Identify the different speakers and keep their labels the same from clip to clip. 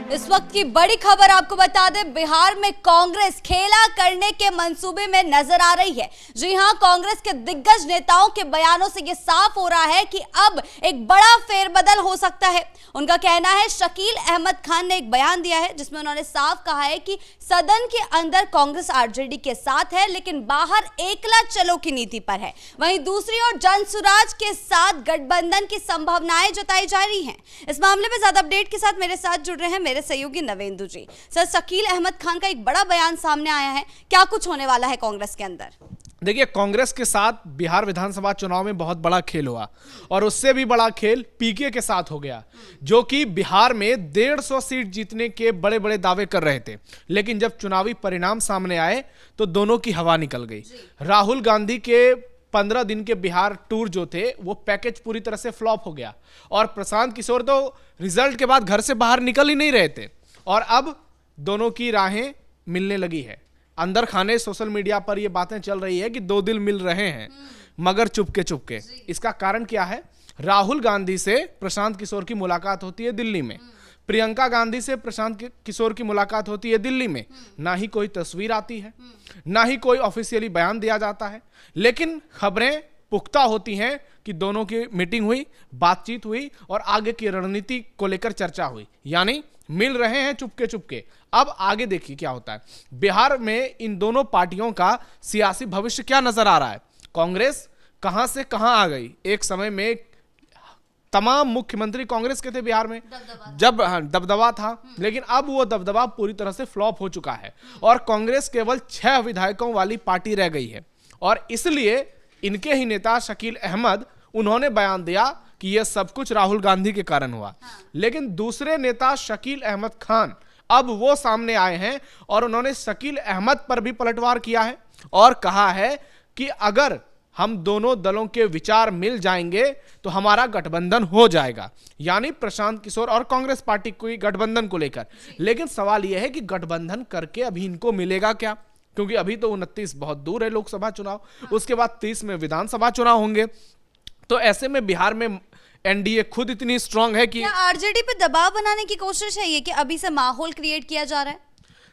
Speaker 1: इस वक्त की बड़ी खबर आपको बता दें, बिहार में कांग्रेस खेला करने के मंसूबे में नजर आ रही है। जी हां, कांग्रेस के दिग्गज नेताओं के बयानों से यह साफ हो रहा है कि अब एक बड़ा फेरबदल हो सकता है। उनका कहना है, शकील अहमद खान ने एक बयान दिया है जिसमें उन्होंने साफ कहा है कि सदन के अंदर कांग्रेस आरजेडी के साथ है, लेकिन बाहर एकला चलो की नीति पर है। वहीं दूसरी ओर जनसुराज के साथ गठबंधन की संभावनाएं जताई जा रही हैं। इस मामले में ज्यादा अपडेट के साथ मेरे साथ जुड़ रहे हैं मेरे सहयोगी नवेंदु जी। सर, शकील अहमद खान का एक बड़ा बयान सामने आया है, क्या कुछ होने वाला है कांग्रेस के अंदर?
Speaker 2: देखिए, कांग्रेस के साथ बिहार विधानसभा चुनाव में बहुत बड़ा खेल हुआ और उससे भी बड़ा खेल पीके के साथ हो गया, जो कि बिहार में 150 सीट जीतने के बड़े बड़े दावे कर रहे थे। लेकिन जब चुनावी परिणाम सामने आए तो दोनों की हवा निकल गई। राहुल गांधी के 15 दिन के बिहार टूर जो थे वो पैकेज पूरी तरह से फ्लॉप हो गया और प्रशांत किशोर तो रिजल्ट के बाद घर से बाहर निकल ही नहीं रहे थे। और अब दोनों की राहें मिलने लगी है। अंदर खाने सोशल मीडिया पर ये बातें चल रही है कि दो दिल मिल रहे हैं, मगर चुपके चुपके। इसका कारण क्या है? राहुल गांधी से प्रशांत किशोर की मुलाकात होती है दिल्ली में, प्रियंका गांधी से प्रशांत किशोर की मुलाकात होती है दिल्ली में। ना ही कोई तस्वीर आती है, ना ही कोई ऑफिशियली बयान दिया जाता है, लेकिन खबरें पुख्ता होती हैं कि दोनों की मीटिंग हुई, बातचीत हुई और आगे की रणनीति को लेकर चर्चा हुई। यानी मिल रहे हैं चुपके चुपके। अब आगे देखिए क्या होता है। बिहार में इन दोनों पार्टियों का सियासी भविष्य क्या नजर आ रहा है। कांग्रेस कहां से कहां आ गई। एक समय में तमाम मुख्यमंत्री कांग्रेस के थे बिहार में, जब दबदबा था, लेकिन अब वो दबदबा पूरी तरह से फ्लॉप हो चुका है और कांग्रेस केवल 6 विधायकों वाली पार्टी रह गई है। और इसलिए इनके ही नेता शकील अहमद, उन्होंने बयान दिया कि यह सब कुछ राहुल गांधी के कारण हुआ। लेकिन दूसरे नेता शकील अहमद खान अब वो सामने आए हैं और उन्होंने शकील अहमद पर भी पलटवार किया है और कहा है कि अगर हम दोनों दलों के विचार मिल जाएंगे तो हमारा गठबंधन हो जाएगा। यानी प्रशांत किशोर और कांग्रेस पार्टी को गठबंधन को लेकर। लेकिन सवाल यह है कि गठबंधन करके अभी इनको मिलेगा क्या? क्योंकि अभी तो 29 बहुत दूर है लोकसभा चुनाव, उसके बाद 30 में विधानसभा चुनाव होंगे। तो ऐसे में बिहार में एनडीए खुद इतनी स्ट्रांग है कि
Speaker 1: आरजेडी पे दबाव बनाने की कोशिश है ये कि अभी से माहौल क्रिएट किया जा रहा है।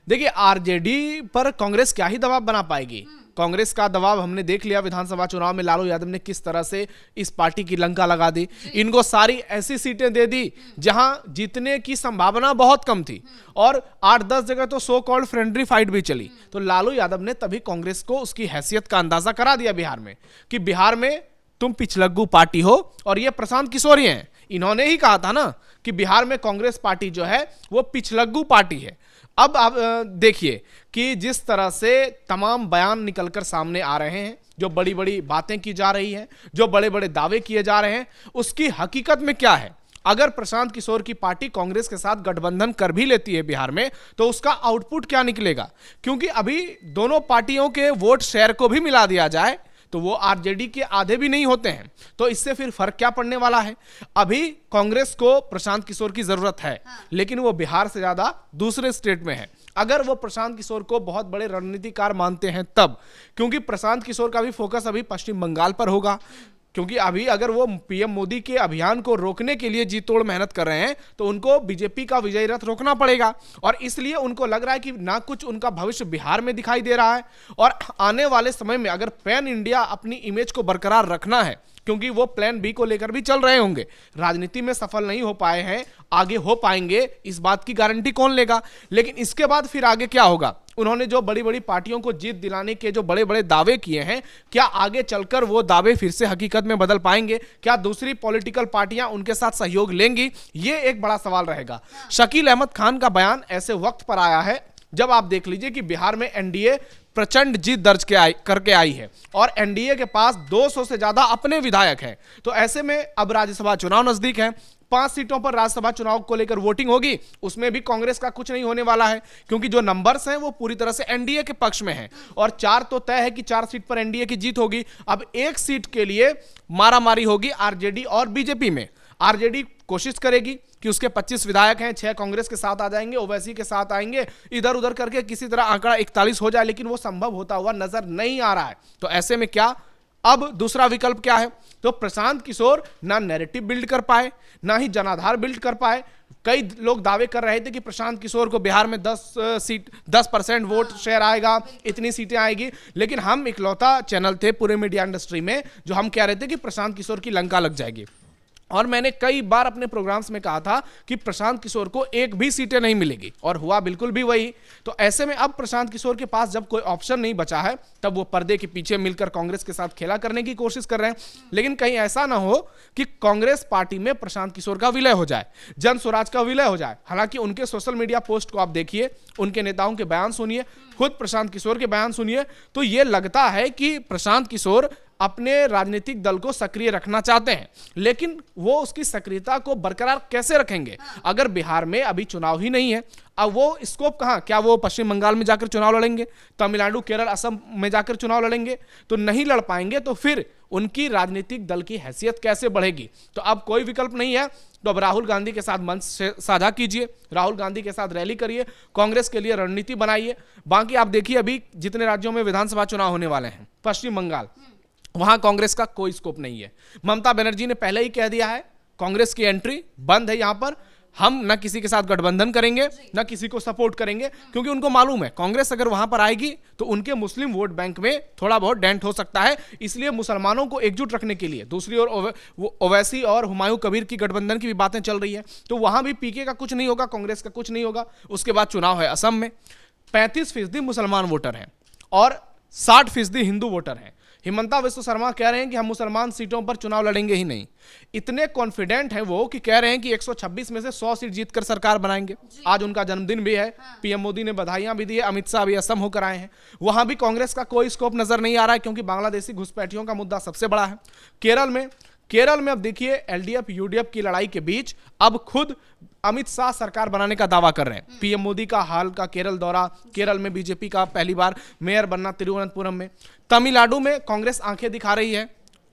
Speaker 2: देखिए, आरजेडी पर कांग्रेस क्या ही दबाव बना पाएगी। कांग्रेस का दबाव हमने देख लिया विधानसभा चुनाव में। लालू यादव ने किस तरह से इस पार्टी की लंका लगा दी। इनको सारी ऐसी सीटें दे दी जहां जीतने की संभावना बहुत कम थी और 8-10 जगह तो सो कॉल्ड फ्रेंडली फाइट भी चली। तो लालू यादव ने तभी कांग्रेस को उसकी हैसियत का अंदाजा करा दिया बिहार में कि बिहार में तुम पिछलग्गू पार्टी हो। और ये प्रशांत किशोर ही हैं, इन्होंने ही कहा था ना कि बिहार में कांग्रेस पार्टी जो है वो पिछलग्गू पार्टी है। अब आप देखिए कि जिस तरह से तमाम बयान निकलकर सामने आ रहे हैं, जो बड़ी बड़ी बातें की जा रही हैं, जो बड़े बड़े दावे किए जा रहे हैं, उसकी हकीकत में क्या है। अगर प्रशांत किशोर की पार्टी कांग्रेस के साथ गठबंधन कर भी लेती है बिहार में, तो उसका आउटपुट क्या निकलेगा? क्योंकि अभी दोनों पार्टियों के वोट शेयर को भी मिला दिया जाए तो वो आरजेडी के आधे भी नहीं होते हैं। तो इससे फिर फर्क क्या पड़ने वाला है? अभी कांग्रेस को प्रशांत किशोर की जरूरत है, लेकिन वो बिहार से ज्यादा दूसरे स्टेट में है। अगर वो प्रशांत किशोर को बहुत बड़े रणनीतिकार मानते हैं तब, क्योंकि प्रशांत किशोर का भी फोकस अभी पश्चिम बंगाल पर होगा। क्योंकि अभी अगर वो पीएम मोदी के अभियान को रोकने के लिए जी तोड़ मेहनत कर रहे हैं तो उनको बीजेपी का विजयी रथ रोकना पड़ेगा। और इसलिए उनको लग रहा है कि ना कुछ उनका भविष्य बिहार में दिखाई दे रहा है। और आने वाले समय में अगर पैन इंडिया अपनी इमेज को बरकरार रखना है, क्योंकि वो प्लान बी को लेकर भी चल रहे होंगे, राजनीति में सफल नहीं हो पाए हैं, आगे हो पाएंगे इस बात की गारंटी कौन लेगा। लेकिन इसके बाद फिर आगे क्या होगा? उन्होंने जो बड़ी बड़ी पार्टियों को जीत दिलाने के जो बड़े बड़े दावे किए हैं, क्या आगे चलकर वो दावे फिर से हकीकत में बदल पाएंगे? क्या दूसरी पॉलिटिकल पार्टियां उनके साथ सहयोग लेंगी? ये एक बड़ा सवाल रहेगा। शकील अहमद खान का बयान ऐसे वक्त पर आया है जब आप देख लीजिए कि बिहार में एनडीए प्रचंड जीत दर्ज करके आई है और एनडीए के पास 200 से ज्यादा अपने विधायक हैं। तो ऐसे में अब राज्यसभा चुनाव नजदीक है, 5 सीटों पर राज्यसभा चुनाव को लेकर वोटिंग होगी। उसमें भी कांग्रेस का कुछ नहीं होने वाला है, क्योंकि जो नंबर्स हैं वो पूरी तरह से एनडीए के पक्ष में हैं और 4 तो तय है कि 4 सीट पर एनडीए की जीत होगी। अब 1 सीट के लिए मारामारी होगी आरजेडी और बीजेपी में। आरजेडी कोशिश करेगी कि उसके 25 विधायक हैं, 6 कांग्रेस के साथ आ जाएंगे, ओवैसी के साथ आएंगे, इधर उधर करके किसी तरह आंकड़ा 41 हो जाए, लेकिन वो संभव होता हुआ नजर नहीं आ रहा है। तो ऐसे में क्या अब दूसरा विकल्प क्या है? तो प्रशांत किशोर ना नैरेटिव बिल्ड कर पाए, ना ही जनाधार बिल्ड कर पाए, कई लोग दावे कर रहे थे कि प्रशांत किशोर को बिहार में 10% वोट शेयर आएगा, इतनी सीटें आएगी, लेकिन हम इकलौता चैनल थे पूरे मीडिया इंडस्ट्री में जो हम कह रहे थे कि प्रशांत किशोर की लंका लग जाएगी। और मैंने कई बार अपने प्रोग्राम्स में कहा था कि प्रशांत किशोर को एक भी सीटें नहीं मिलेगी, और हुआ बिल्कुल भी वही। तो ऐसे में अब प्रशांत किशोर के पास जब कोई ऑप्शन नहीं बचा है, तब वो पर्दे के पीछे मिलकर कांग्रेस के साथ खेला करने की कोशिश कर रहे हैं। लेकिन कहीं ऐसा ना हो कि कांग्रेस पार्टी में प्रशांत किशोर का विलय हो जाए, जन स्वराज का विलय हो जाए। हालांकि उनके सोशल मीडिया पोस्ट को आप देखिए, उनके नेताओं के बयान सुनिए, खुद प्रशांत किशोर के बयान सुनिए, तो ये लगता है कि प्रशांत किशोर अपने राजनीतिक दल को सक्रिय रखना चाहते हैं। लेकिन वो उसकी सक्रियता को बरकरार कैसे रखेंगे अगर बिहार में अभी चुनाव ही नहीं है? अब वो स्कोप कहां? क्या वो पश्चिम बंगाल में जाकर चुनाव लड़ेंगे, तमिलनाडु, केरल, असम में जाकर चुनाव लड़ेंगे? तो नहीं लड़ पाएंगे, तो फिर उनकी राजनीतिक दल की हैसियत कैसे बढ़ेगी? तो अब कोई विकल्प नहीं है, तो अब राहुल गांधी के साथ मंच साझा कीजिए, राहुल गांधी के साथ रैली करिए, कांग्रेस के लिए रणनीति बनाइए। बाकी आप देखिए अभी जितने राज्यों में विधानसभा चुनाव होने वाले हैं, पश्चिम बंगाल, वहां कांग्रेस का कोई स्कोप नहीं है। ममता बनर्जी ने पहले ही कह दिया है कांग्रेस की एंट्री बंद है, यहां पर हम न किसी के साथ गठबंधन करेंगे न किसी को सपोर्ट करेंगे, क्योंकि उनको मालूम है कांग्रेस अगर वहां पर आएगी तो उनके मुस्लिम वोट बैंक में थोड़ा बहुत डेंट हो सकता है। इसलिए मुसलमानों को एकजुट रखने के लिए दूसरी ओर ओवैसी और हुमायूं कबीर की गठबंधन की भी बातें चल रही है, तो वहां भी पीके का कुछ नहीं होगा, कांग्रेस का कुछ नहीं होगा। उसके बाद चुनाव है असम में, 35% मुसलमान वोटर हैं और 60% हिंदू वोटर हैं। हिमंता विश्व शर्मा कह रहे हैं कि हम मुसलमान सीटों पर चुनाव लड़ेंगे ही नहीं। इतने कॉन्फिडेंट हैं वो कि कह रहे हैं कि 126 में से 100 सीट जीतकर सरकार बनाएंगे। आज उनका जन्मदिन भी है, पीएम मोदी ने बधाइयां भी दी है, अमित शाह भी असम होकर आए हैं। वहां भी कांग्रेस का कोई स्कोप नजर नहीं आ रहा है, क्योंकि बांग्लादेशी घुसपैठियों का मुद्दा सबसे बड़ा है। केरल में अब देखिए एलडीएफ यूडीएफ की लड़ाई के बीच अब खुद अमित शाह सरकार बनाने का दावा कर रहे हैं। पीएम मोदी का हाल का केरल दौरा, केरल में बीजेपी का पहली बार मेयर बनना तिरुवनंतपुरम में। तमिलनाडु में कांग्रेस आंखें दिखा रही है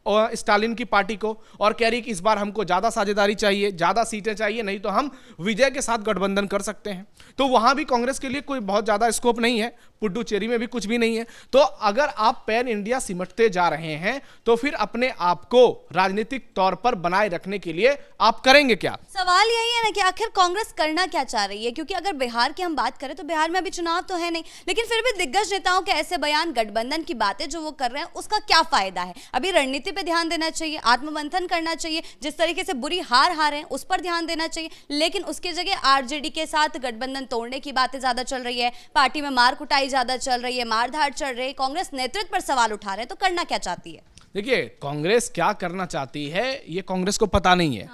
Speaker 2: और स्टालिन की पार्टी को, और कह रही है कि इस बार हमको ज्यादा साझेदारी चाहिए, ज्यादा सीटें चाहिए, नहीं तो हम विजय के साथ गठबंधन कर सकते हैं। तो वहां भी कांग्रेस के लिए कोई बहुत ज्यादा स्कोप नहीं है। पुडुचेरी में भी कुछ भी नहीं है। तो अगर आप पैन इंडिया सिमटते जा रहे हैं तो फिर अपने आप को राजनीतिक तौर पर बनाए रखने के लिए आप करेंगे क्या?
Speaker 1: सवाल यही है ना कि आखिर कांग्रेस करना क्या चाह रही है, क्योंकि अगर बिहार की हम बात करें तो बिहार में अभी चुनाव तो है नहीं, लेकिन फिर भी दिग्गज नेताओं के ऐसे बयान, गठबंधन की बातें जो वो कर रहे हैं, उसका क्या फायदा है? अभी रणनीति पे ध्यान देना चाहिए, आत्ममंथन करना चाहिए, जिस तरीके से बुरी हार रहे हैं उस पर ध्यान देना चाहिए, लेकिन उसकी जगह आरजेडी के साथ गठबंधन तोड़ने की बातें ज्यादा चल रही है, पार्टी में मार कुटाई ज्यादा चल रही है, मारधाड़ चल रही है, कांग्रेस नेतृत्व पर सवाल उठा रहे हैं। तो करना क्या चाहती है?
Speaker 2: देखिए, कांग्रेस क्या करना चाहती है ये कांग्रेस को पता नहीं है।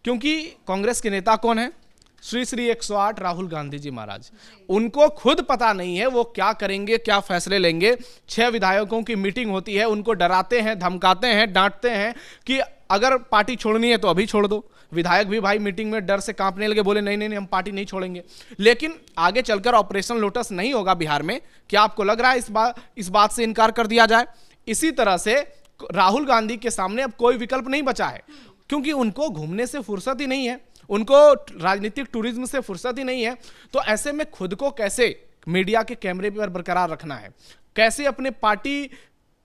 Speaker 2: क्योंकि कांग्रेस के नेता कौन है? श्री 108 राहुल गांधी जी महाराज। उनको खुद पता नहीं है वो क्या करेंगे, क्या फैसले लेंगे। 6 विधायकों की मीटिंग होती है, उनको डराते हैं, धमकाते हैं, डांटते हैं कि अगर पार्टी छोड़नी है तो अभी छोड़ दो। विधायक भी भाई मीटिंग में डर से कांपने लगे, बोले नहीं नहीं नहीं हम पार्टी नहीं छोड़ेंगे। लेकिन आगे चलकर ऑपरेशन लोटस नहीं होगा बिहार में, क्या आपको लग रहा है इस बात से इनकार कर दिया जाए? इसी तरह से राहुल गांधी के सामने अब कोई विकल्प नहीं बचा है, क्योंकि उनको घूमने से फुर्सत ही नहीं है, उनको राजनीतिक टूरिज्म से फुर्सत ही नहीं है। तो ऐसे में खुद को कैसे मीडिया के कैमरे पर बरकरार रखना है, कैसे अपने पार्टी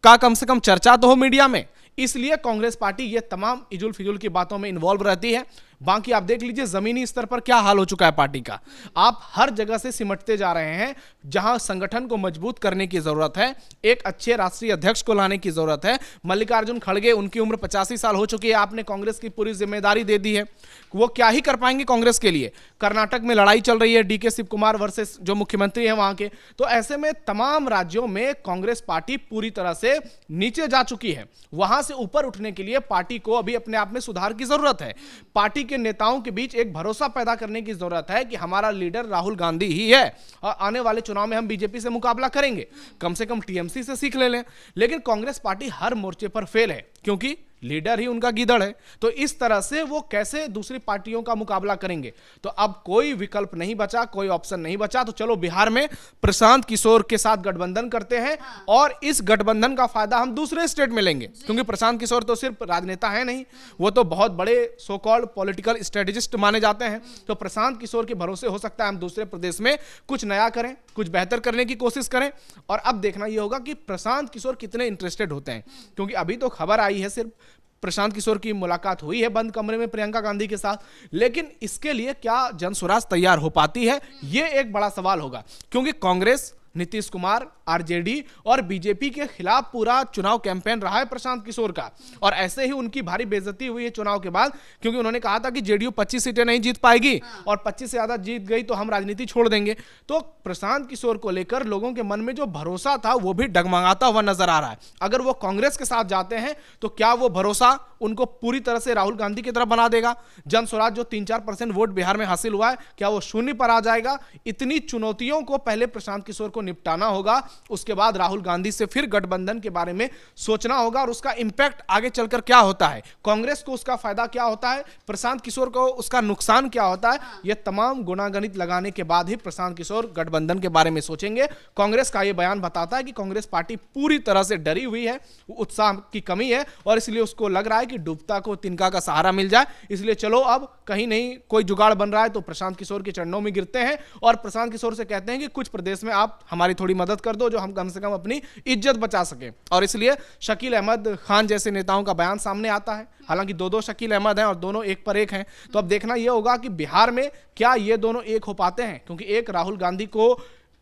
Speaker 2: का कम से कम चर्चा तो हो मीडिया में, इसलिए कांग्रेस पार्टी ये तमाम इजुल फिजुल की बातों में इन्वॉल्व रहती है। बाकी आप देख लीजिए जमीनी स्तर पर क्या हाल हो चुका है पार्टी का। आप हर जगह से सिमटते जा रहे हैं, जहां संगठन को मजबूत करने की जरूरत है, एक अच्छे राष्ट्रीय अध्यक्ष को लाने की जरूरत है। मल्लिकार्जुन खड़गे, उनकी उम्र 85 साल हो चुकी है, आपने कांग्रेस की पूरी जिम्मेदारी दे दी है, वो क्या ही कर पाएंगे कांग्रेस के लिए? कर्नाटक में लड़ाई चल रही है, डीके शिव कुमार वर्सेस जो मुख्यमंत्री हैं वहां के। तो ऐसे में तमाम राज्यों में कांग्रेस पार्टी पूरी तरह से नीचे जा चुकी है। वहां से ऊपर उठने के लिए पार्टी को अभी अपने आप में सुधार की जरूरत है। पार्टी के नेताओं के बीच एक भरोसा पैदा करने की जरूरत है कि हमारा लीडर राहुल गांधी ही है और आने वाले चुनाव में हम बीजेपी से मुकाबला करेंगे, कम से कम टीएमसी से सीख ले लें। लेकिन कांग्रेस पार्टी हर मोर्चे पर फेल है, क्योंकि लीडर ही उनका गीदड़ है। तो इस तरह से वो कैसे दूसरी पार्टियों का मुकाबला करेंगे? तो अब कोई विकल्प नहीं बचा, कोई ऑप्शन नहीं बचा। तो चलो बिहार में प्रशांत किशोर के साथ गठबंधन करते हैं और इस गठबंधन का फायदा हम दूसरे स्टेट में लेंगे, क्योंकि प्रशांत किशोर तो सिर्फ राजनेता है नहीं, वो तो बहुत बड़े सो कॉल्ड पॉलिटिकल स्ट्रेटेजिस्ट माने जाते हैं। तो प्रशांत किशोर के भरोसे हो सकता है हम दूसरे प्रदेश में कुछ नया करें, कुछ बेहतर करने की कोशिश करें। और अब देखना यह होगा कि प्रशांत किशोर कितने इंटरेस्टेड होते हैं, क्योंकि अभी तो खबर आई है सिर्फ प्रशांत किशोर की मुलाकात हुई है बंद कमरे में प्रियंका गांधी के साथ, लेकिन इसके लिए क्या जनसुराज तैयार हो पाती है, ये एक बड़ा सवाल होगा। क्योंकि कांग्रेस, नीतीश कुमार, आरजेडी और बीजेपी के खिलाफ पूरा चुनाव कैंपेन रहा है प्रशांत किशोर का, और ऐसे ही उनकी भारी बेइज्जती हुई है चुनाव के बाद, क्योंकि उन्होंने कहा था कि जेडीयू 25 सीटें नहीं जीत पाएगी और 25 से ज्यादा जीत गई तो हम राजनीति छोड़ देंगे। तो प्रशांत किशोर को लेकर लोगों के मन में जो भरोसा था वो भी डगमगाता हुआ नजर आ रहा है। अगर वो कांग्रेस के साथ जाते हैं तो क्या वो भरोसा उनको पूरी तरह से राहुल गांधी की तरफ बना देगा? जनसुराज जो 3-4% वोट बिहार में हासिल हुआ है, क्या वो शून्य पर आ जाएगा? इतनी चुनौतियों को पहले प्रशांत किशोर को निपटाना होगा, उसके बाद राहुल गांधी से फिर गठबंधन के बारे में सोचना होगा और उसका इंपैक्ट आगे चलकर क्या होता है, कांग्रेस को उसका फायदा क्या होता है, प्रशांत किशोर को उसका नुकसान क्या होता है। यह तमाम गुणागणित लगाने के बाद ही प्रशांत किशोर गठबंधन के बारे में सोचेंगे। कांग्रेस का यह बयान बताता है कि कांग्रेस पार्टी पूरी तरह से डरी हुई है, उत्साह की कमी है और इसलिए उसको लग रहा है कि डूबता को तिनका का सहारा मिल जाए। इसलिए चलो अब कहीं नहीं कोई जुगाड़ बन रहा है तो प्रशांत किशोर के चरणों में गिरते हैं और प्रशांत किशोर से कहते हैं कि कुछ प्रदेश में आप हमारी थोड़ी मदद कर दो जो हम कम से कम अपनी इज्जत बचा सकें। और इसलिए शकील अहमद खान जैसे नेताओं का बयान सामने आता है। हालांकि दो शकील अहमद हैं और दोनों एक पर एक हैं, तो अब देखना यह होगा कि बिहार में क्या ये दोनों एक हो पाते हैं, क्योंकि एक राहुल गांधी को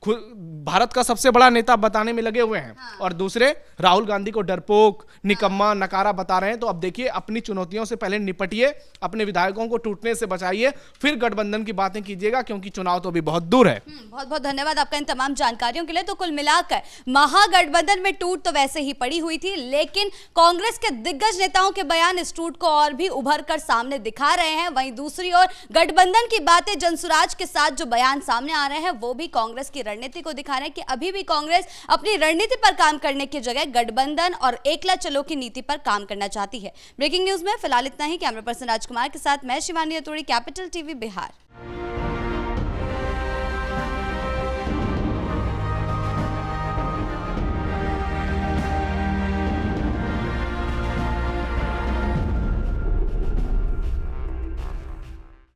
Speaker 2: भारत का सबसे बड़ा नेता बताने में लगे हुए हैं और दूसरे राहुल गांधी को डरपोक, निकम्मा, नकारा बता रहे हैं। तो अब देखिए, अपनी चुनौतियों से पहले निपटिए, अपने विधायकों को टूटने से बचाइए, फिर गठबंधन की बातें कीजिएगा, क्योंकि चुनाव तो अभी बहुत दूर है।
Speaker 1: बहुत बहुत धन्यवाद आपका इन तमाम जानकारियों के लिए। तो कुल मिलाकर महागठबंधन में टूट तो वैसे ही पड़ी हुई थी, लेकिन कांग्रेस के दिग्गज नेताओं के बयान इस टूट को और भी उभर कर सामने दिखा रहे हैं। वहीं दूसरी ओर गठबंधन की बातें, जनसुराज के साथ जो बयान सामने आ रहे हैं वो भी कांग्रेस की रणनीति को दिखा रहे हैं कि अभी भी कांग्रेस अपनी रणनीति पर काम करने की जगह गठबंधन और एकला चलो की नीति पर काम करना चाहती है। ब्रेकिंग न्यूज में फिलहाल इतना ही। कैमरा पर्सन राजकुमार के साथ मैं शिवानी रतूड़ी, कैपिटल टीवी बिहार।